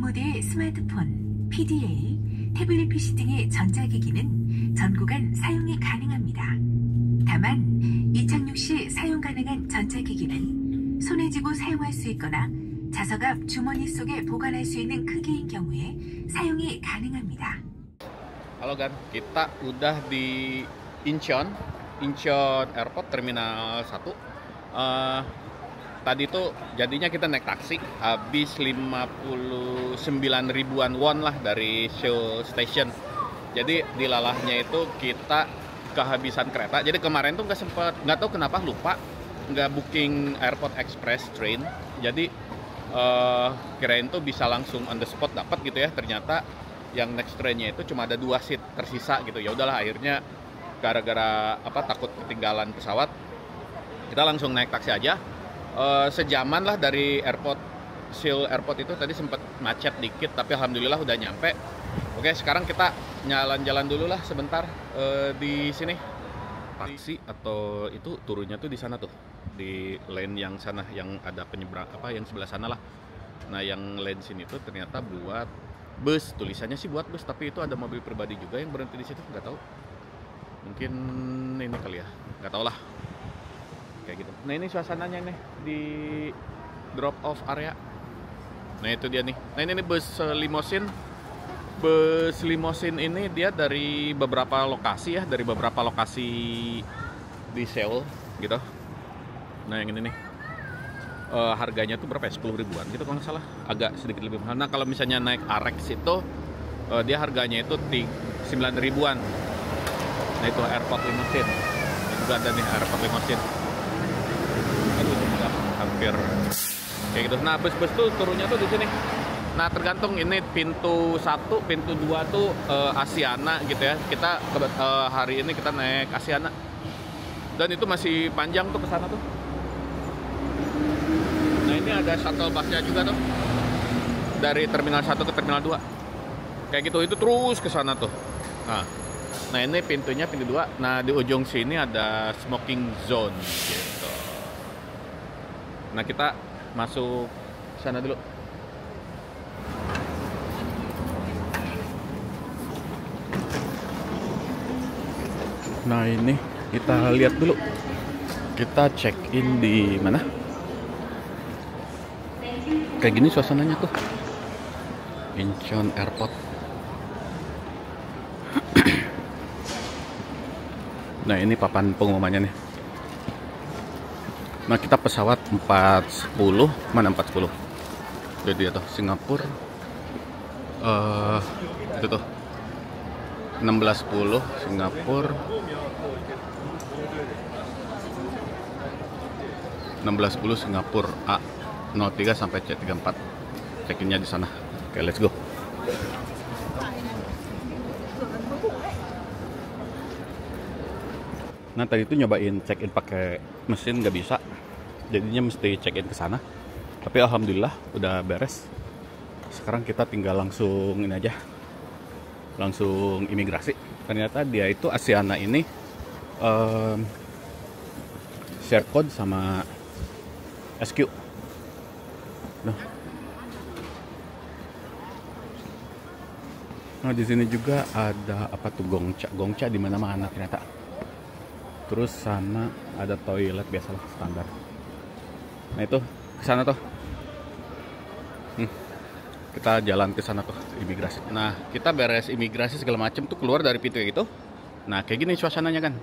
모델 스마트폰, PDA, 태블릿 PC 등의 전자기기는 전 구간 사용이 가능합니다. 다만 이착륙 시 사용 가능한 전자기기는 손에 쥐고 사용할 수 있거나 자석 앞 주머니 속에 보관할 수 있는 크기인 경우에 사용이 가능합니다. Halo Gan, kita udah di Incheon Airport Terminal 1. Tadi tuh jadinya kita naik taksi habis 59 ribuan won lah dari Seoul Station. Jadi di lalahnya itu kita kehabisan kereta. Jadi kemarin tuh nggak tahu kenapa lupa nggak booking Airport Express train. Jadi kirain tuh bisa langsung on the spot dapat gitu ya. Ternyata yang next trainnya itu cuma ada 2 seat tersisa gitu. Ya udahlah, akhirnya gara-gara takut ketinggalan pesawat, kita langsung naik taksi aja. Sejaman lah dari Seoul Airport itu. Tadi sempat macet dikit, tapi alhamdulillah udah nyampe. Oke, sekarang kita jalan-jalan dulu lah sebentar di sini. Taksi atau itu turunnya tuh di sana tuh, di lane yang sana yang ada penyeberang yang sebelah sana lah. Nah, yang lane sini tuh ternyata buat bus, tulisannya sih buat bus, tapi itu ada mobil pribadi juga yang berhenti di situ, nggak tahu. Mungkin ini kali ya, nggak tahu lah. Kayak gitu. Nah, ini suasananya nih di drop off area. Nah, itu dia nih. Nah, ini bus limosin. Bus limosin ini dia dari beberapa lokasi ya, dari beberapa lokasi di Seoul gitu. Nah, yang ini nih harganya tuh berapa ya? 10 ribuan gitu kalau nggak salah, agak sedikit lebih mahal. Nah, kalau misalnya naik Arex itu dia harganya itu 9 ribuan. Nah, itu airport limosin. Ini juga ada nih airport limosin. Aduh, udah hampir kayak gitu. Nah, bus-bus tuh turunnya tuh di sini. Nah, tergantung ini pintu 1, pintu 2 tuh Asiana gitu ya. Kita hari ini kita naik Asiana. Dan itu masih panjang tuh ke sana tuh. Nah, ini ada shuttle busnya juga tuh. Dari terminal 1 ke terminal 2. Kayak gitu, itu terus ke sana tuh. Nah, ini pintunya pintu 2. Nah, di ujung sini ada smoking zone gitu. Nah, kita masuk sana dulu. Nah, ini kita lihat dulu. Kita check in di mana? Kayak gini suasananya tuh. Incheon Airport. Nah, ini papan pengumumannya nih. Nah, kita pesawat 410. Mana 410? Jadi tuh Singapura. Itu tuh 1610 Singapura. 1610 Singapura A03 sampai C34. Check-innya di sana. Oke, let's go. Nah, tadi itu nyobain check-in pakai mesin nggak bisa. Jadinya mesti check-in ke sana. Tapi alhamdulillah udah beres. Sekarang kita tinggal langsung ini aja. Langsung imigrasi. Ternyata dia itu Asiana ini share code sama SQ. Nah, di sini juga ada apa tuh gongcha di mana-mana ternyata. Terus sama ada toilet biasalah standar. Nah, itu ke sana tuh. Kita jalan ke sana tuh imigrasi. Nah, kita beres imigrasi segala macem tuh keluar dari pintu gitu. Nah, kayak gini suasananya kan.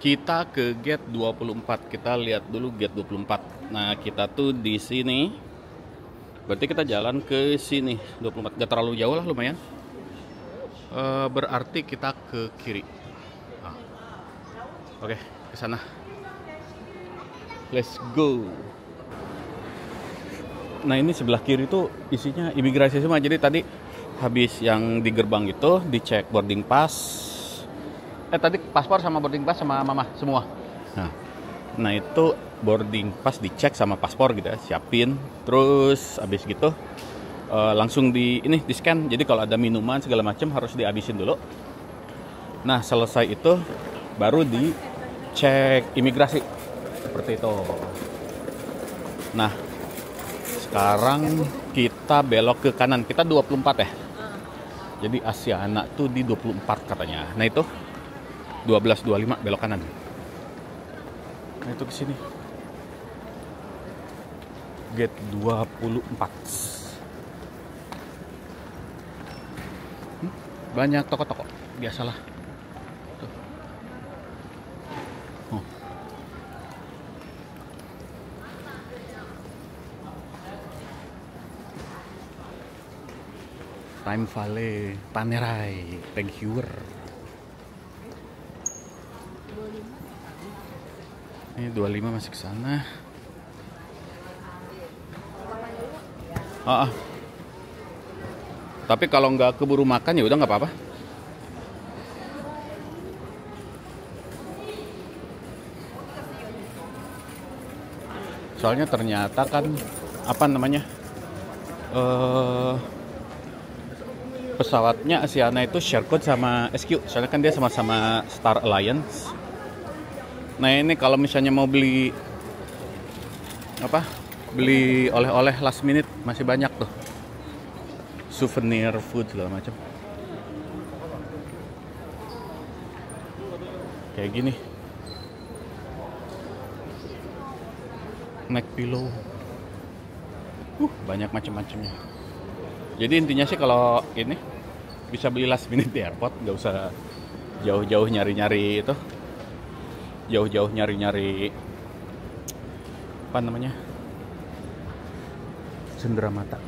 Kita ke gate 24. Kita lihat dulu gate 24. Nah, kita tuh di sini. Berarti kita jalan ke sini 24. Gak terlalu jauh lah, lumayan. Berarti kita ke kiri. Oke, ke sana. Let's go. Nah, ini sebelah kiri tuh isinya imigrasi semua. Jadi tadi habis yang di gerbang itu dicek boarding pass. Tadi paspor sama boarding pass sama mama semua. Nah, itu boarding pass dicek sama paspor gitu ya, siapin. Terus habis gitu langsung di scan. Jadi kalau ada minuman segala macam harus dihabisin dulu. Nah, selesai itu baru dicek imigrasi. Seperti itu. Nah, sekarang kita kita belok ke kanan. Kita 24 ya. Jadi Asiana tuh di 24 katanya. Nah itu 12.25 belok kanan. Nah itu ke sini. Gate 24. Banyak toko-toko, biasalah. Tuh. Oh. Time Valley, Panerai, Thankyuer. Ini 25 masih ke sana. Tapi kalau nggak keburu makan ya udah nggak apa-apa. Soalnya ternyata kan apa namanya pesawatnya Asiana itu share code sama SQ. Soalnya kan dia sama-sama Star Alliance. Nah ini kalau misalnya mau beli apa? Beli oleh-oleh last minute masih banyak tuh. Souvenir food segala macam. Kayak gini. Neck pillow. Banyak macam-macamnya. Jadi intinya sih kalau ini bisa beli last minute di airport, nggak usah jauh-jauh nyari-nyari itu. Jauh-jauh nyari-nyari apa namanya? Cenderamata.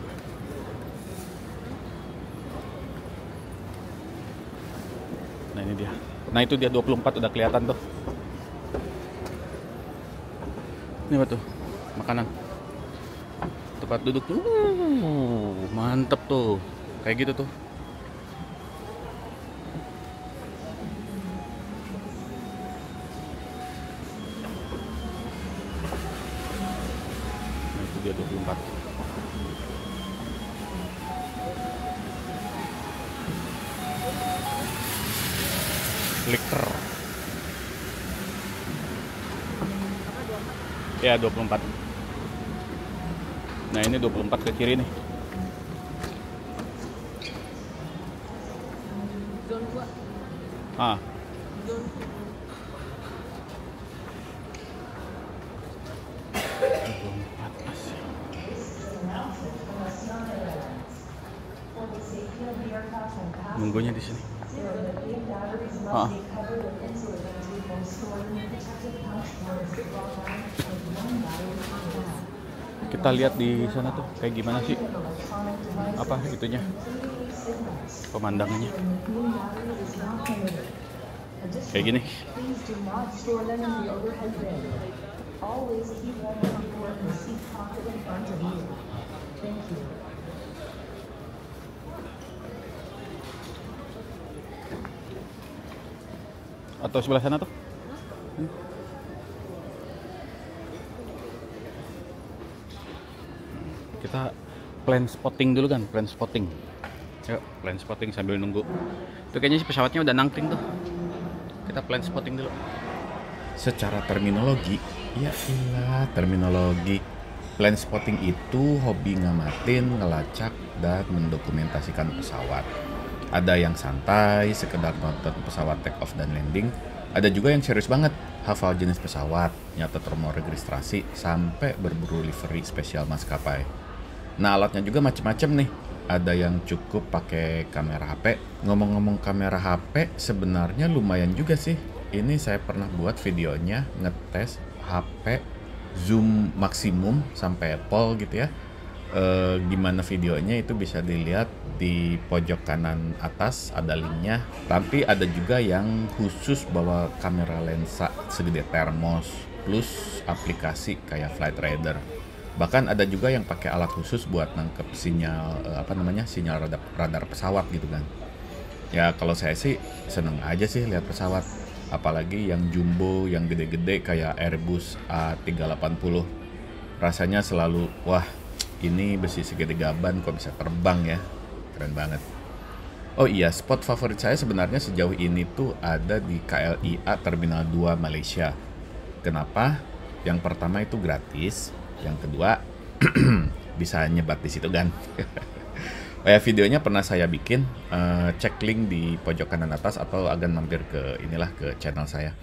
Nah ini dia. Nah itu dia 24 udah kelihatan tuh. Ini apa tuh? Makanan. Tempat duduk tuh. Mantep tuh. Kayak gitu tuh. Nah itu dia 24. Liker. Ya 24. Nah ini 24 ke kiri nih. Ah. Nunggunya di sini. Ah. Kita lihat di sana tuh kayak gimana sih apa itunya pemandangannya kayak gini. Atau sebelah sana tuh. Kita plan spotting dulu kan, plan spotting. Yuk, plan spotting sambil nunggu. Itu kayaknya sih pesawatnya udah nangkring tuh. Kita plan spotting dulu. Secara terminologi, ya ilah terminologi. Plan spotting itu hobi ngamatin, ngelacak, dan mendokumentasikan pesawat. Ada yang santai, sekedar nonton pesawat take off dan landing. Ada juga yang serius banget, hafal jenis pesawat, nyatet nomor registrasi, sampai berburu livery spesial maskapai. Nah alatnya juga macem-macem nih. Ada yang cukup pakai kamera HP. Ngomong-ngomong kamera HP, sebenarnya lumayan juga sih. Ini saya pernah buat videonya ngetes HP zoom maksimum sampai pol gitu ya. Gimana videonya itu bisa dilihat di pojok kanan atas ada linknya. Tapi ada juga yang khusus bawa kamera lensa segede termos plus aplikasi kayak Flight Radar. Bahkan ada juga yang pakai alat khusus buat nangkep sinyal sinyal radar pesawat gitu kan. Ya kalau saya sih seneng aja sih lihat pesawat, apalagi yang jumbo, yang gede-gede kayak Airbus A380. Rasanya selalu wah, ini besi segede gaban kok bisa terbang ya. Keren banget. Oh iya, spot favorit saya sebenarnya sejauh ini tuh ada di KLIA Terminal 2 Malaysia. Kenapa? Yang pertama itu gratis. Yang kedua bisa nyebat di situ kan. Oh ya, videonya pernah saya bikin, cek link di pojok kanan atas atau agan mampir ke ke channel saya.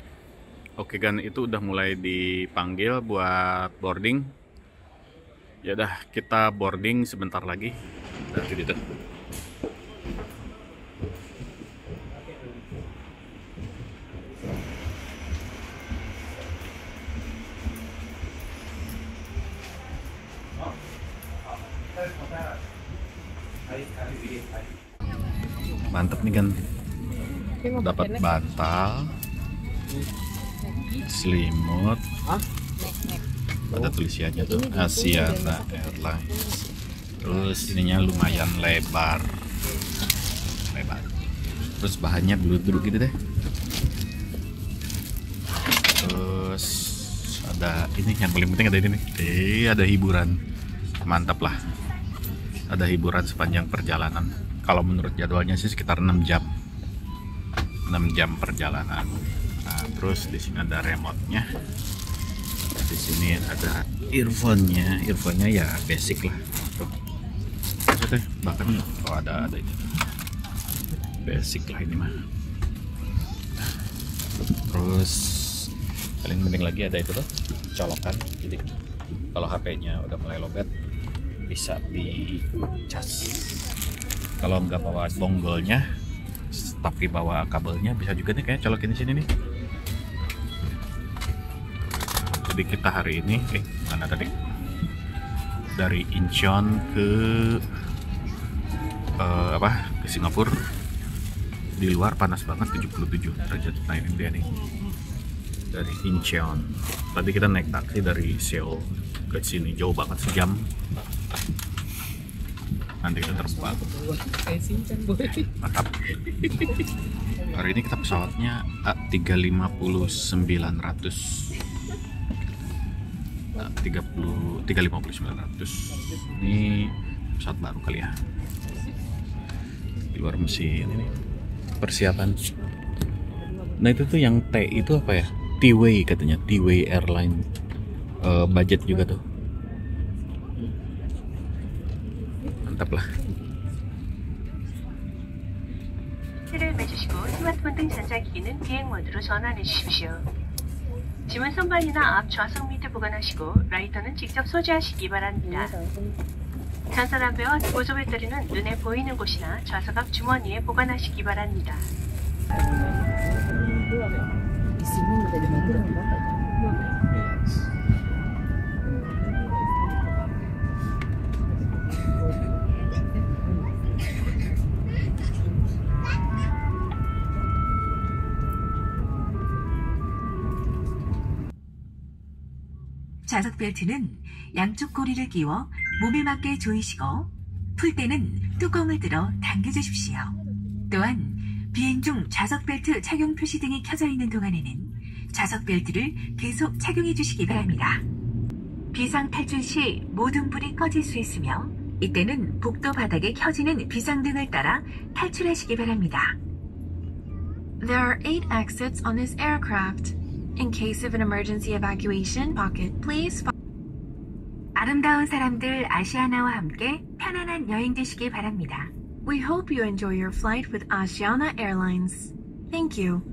Oke kan, itu udah mulai dipanggil buat boarding. Ya udah, kita boarding sebentar lagi. Nanti itu. Mantep nih kan, dapat bantal, selimut, ada tulisannya tuh Asiana Airlines. Terus ininya lumayan lebar, terus bahannya bludru gitu deh. Terus ada ini yang paling penting, ada ini nih, ada hiburan, mantap lah. Ada hiburan sepanjang perjalanan. Kalau menurut jadwalnya sih sekitar 6 jam. 6 jam perjalanan. Nah, terus di sini ada remote-nya. Di sini ada earphone-nya. Earphone-nya ya basic lah. Tuh. Bahkan ada itu. Basic lah ini mah. Terus paling penting lagi ada itu tuh, colokan. Jadi kalau HP-nya udah mulai lowbat bisa dicas. Kalau nggak bawa dongle-nya tapi bawa kabelnya, bisa juga nih kayak colokin di sini nih. Jadi kita hari ini mana tadi dari Incheon ke ke Singapura. Di luar panas banget, 77 derajat. Nah ini dia nih dari Incheon. Tadi kita naik taksi dari Seoul ke sini, jauh banget, sejam. Nanti kita terbang. Mantap. Hari ini kita pesawatnya A350-900. 350-900. Ini pesawat baru kali ya. Di luar mesin ini persiapan. Nah itu tuh yang T itu apa ya? T-Way katanya, T-Way Airline. Budget juga tuh. mantap lah. 를 매주시고 스마트폰 등 전자기기는 비행 모드로 전환해 주십시오. 짐은 선반이나 앞 좌석 밑에 보관하시고 라이터는 직접 소지하시기 바랍니다. 전자담배와 보조 배터리는 눈에 보이는 곳이나 좌석 앞 주머니에 보관하시기 바랍니다. 좌석 벨트는 양쪽 고리를 끼워 몸에 맞게 조이시고 풀 때는 뚜껑을 들어 당겨주십시오. 또한 비행 중 좌석 벨트 착용 표시 등이 켜져 있는 동안에는 좌석 벨트를 계속 착용해 주시기 바랍니다. 비상 탈출 시 모든 불이 꺼질 수 있으며 이때는 복도 바닥에 켜지는 비상등을 따라 탈출하시기 바랍니다. There are 8 exits on this aircraft. In case of an emergency evacuation pocket, please 아름다운 사람들 아시아나와 함께 편안한 여행 되시길 바랍니다. We hope you enjoy your flight with Asiana Airlines. Thank you.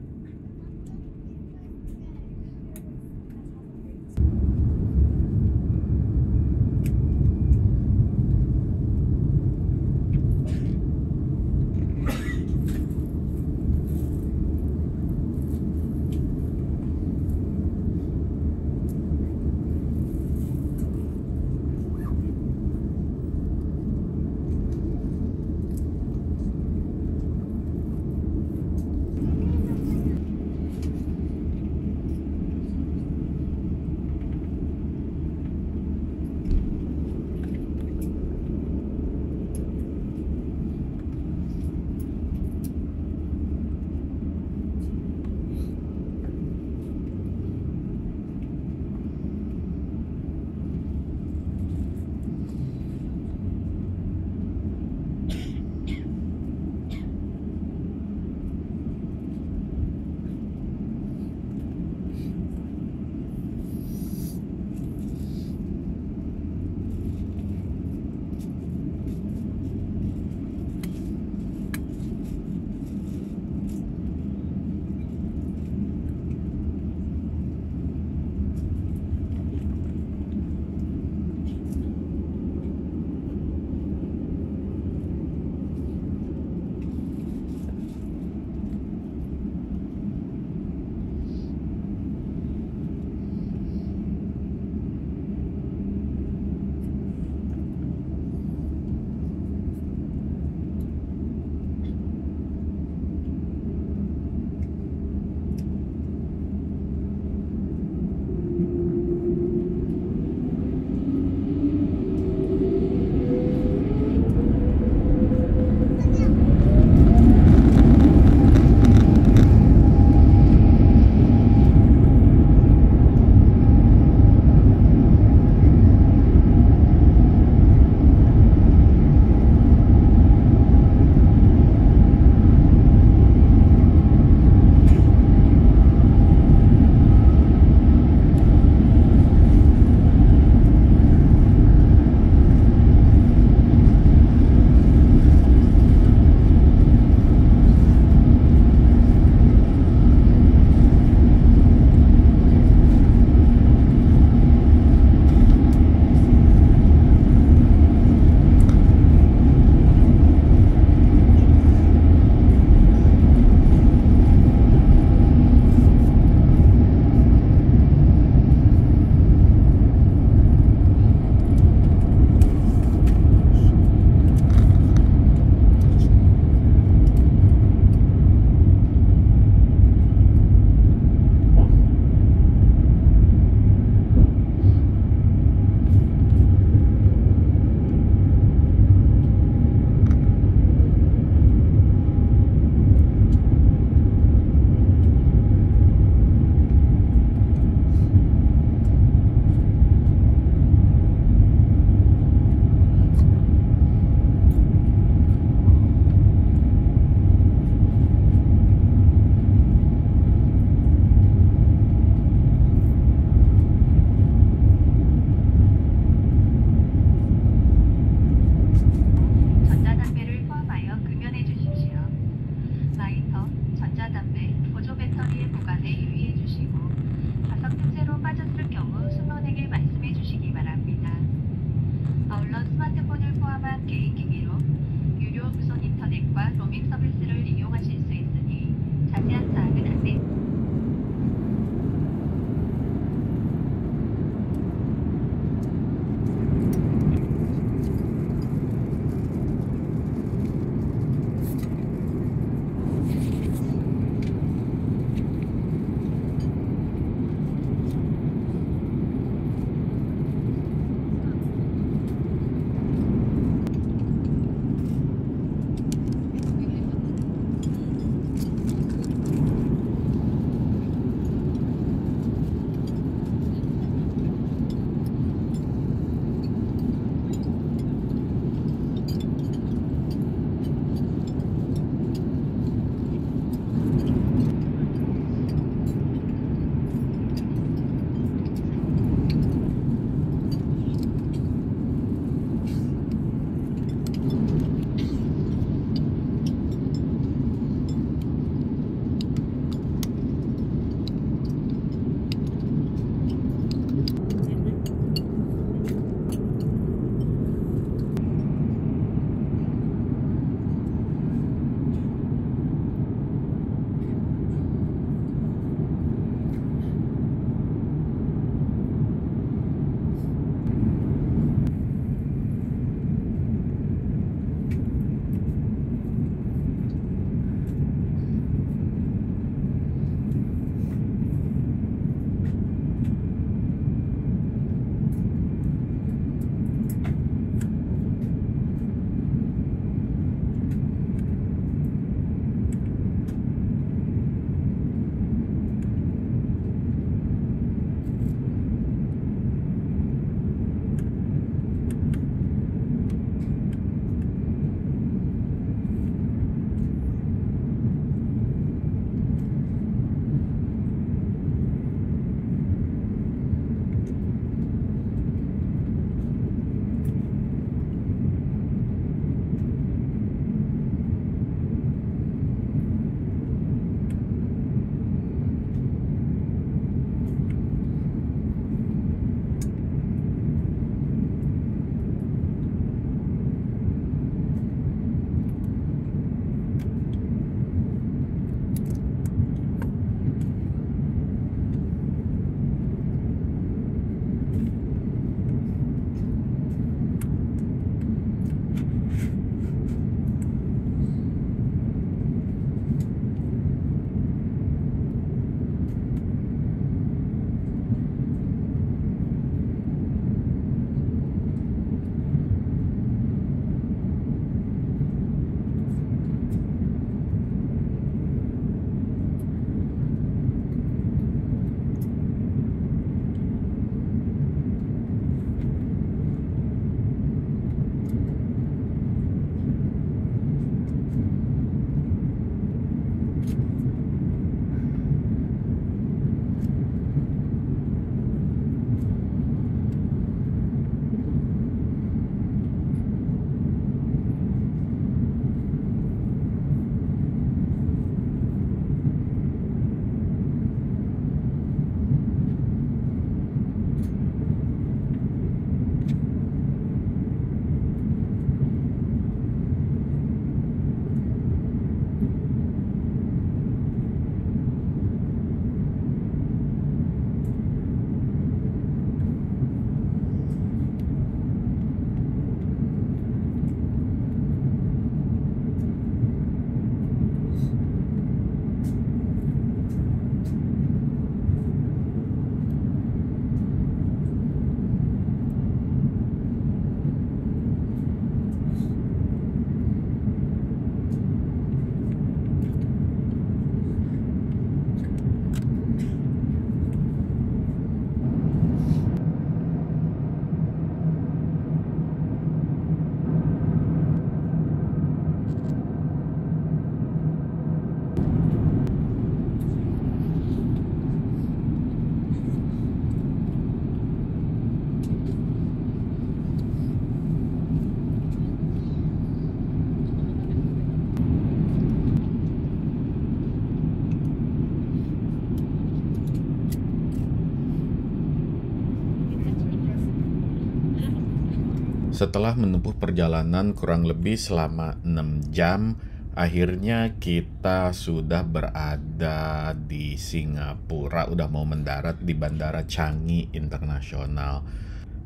Setelah menempuh perjalanan kurang lebih selama 6 jam, akhirnya kita sudah berada di Singapura, udah mau mendarat di Bandara Changi Internasional.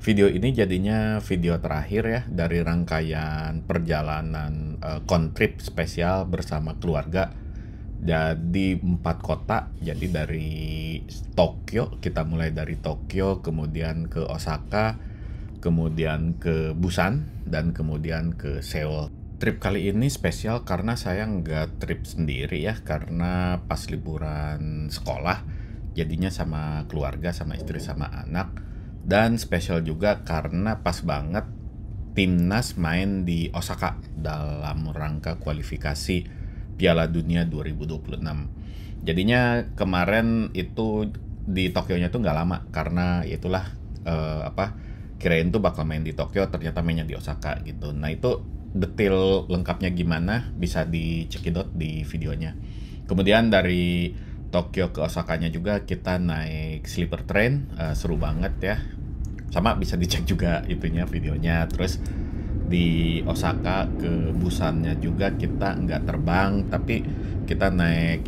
Video ini jadinya video terakhir ya dari rangkaian perjalanan kontrip spesial bersama keluarga. Jadi 4 kota, jadi dari Tokyo, kita mulai dari Tokyo, kemudian ke Osaka, kemudian ke Busan, dan kemudian ke Seoul. Trip kali ini spesial karena saya nggak trip sendiri ya, karena pas liburan sekolah, jadinya sama keluarga, sama istri, sama anak. Dan spesial juga karena pas banget timnas main di Osaka dalam rangka kualifikasi Piala Dunia 2026. Jadinya kemarin itu di Tokyo-nya tuh nggak lama, karena itulah kirain tuh bakal main di Tokyo, ternyata mainnya di Osaka gitu. Nah itu detail lengkapnya gimana bisa dicekidot di videonya. Kemudian dari Tokyo ke Osakanya juga kita naik sleeper train, seru banget ya. Sama bisa dicek juga itunya videonya. Terus di Osaka ke Busannya juga kita nggak terbang, tapi kita naik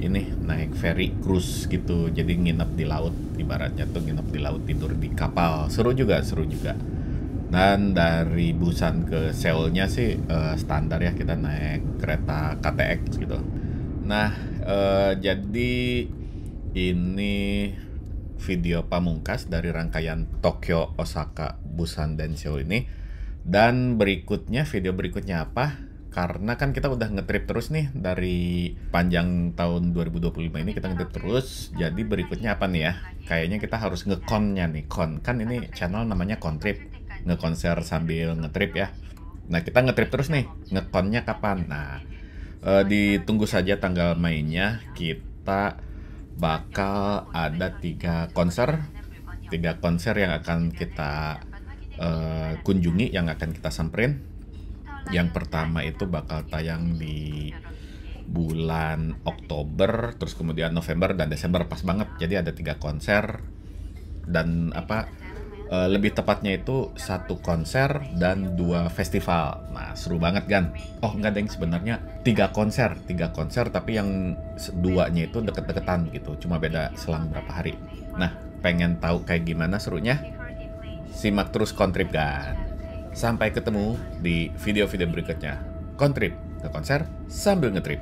ferry cruise gitu. Jadi nginep di laut, ibaratnya tuh nginep di laut, tidur di kapal. Seru juga. Dan dari Busan ke Seoulnya sih standar ya, kita naik kereta KTX gitu. Nah, jadi ini video pamungkas dari rangkaian Tokyo, Osaka, Busan, dan Seoul ini. Dan video berikutnya apa? Karena kan kita udah ngetrip terus nih dari panjang tahun 2025 ini, kita ngetrip terus. Jadi berikutnya apa nih ya? Kayaknya kita harus ngekonnya nih. Kan ini channel namanya Kontrip, ngekonser sambil ngetrip ya. Nah kita ngetrip terus nih, ngekonnya kapan? Nah ditunggu saja tanggal mainnya. Kita bakal ada 3 konser yang akan kita kunjungi, yang akan kita samperin. Yang pertama itu bakal tayang di bulan Oktober, terus kemudian November dan Desember, pas banget. Jadi ada 3 konser dan lebih tepatnya itu 1 konser dan 2 festival. Nah seru banget kan? Oh enggak deng, sebenarnya 3 konser tapi yang 2-nya itu deket-deketan gitu, cuma beda selang berapa hari. Nah pengen tahu kayak gimana serunya? Simak terus Kontrip kan? Sampai ketemu di video-video berikutnya. Kontrip, ke konser sambil ngetrip.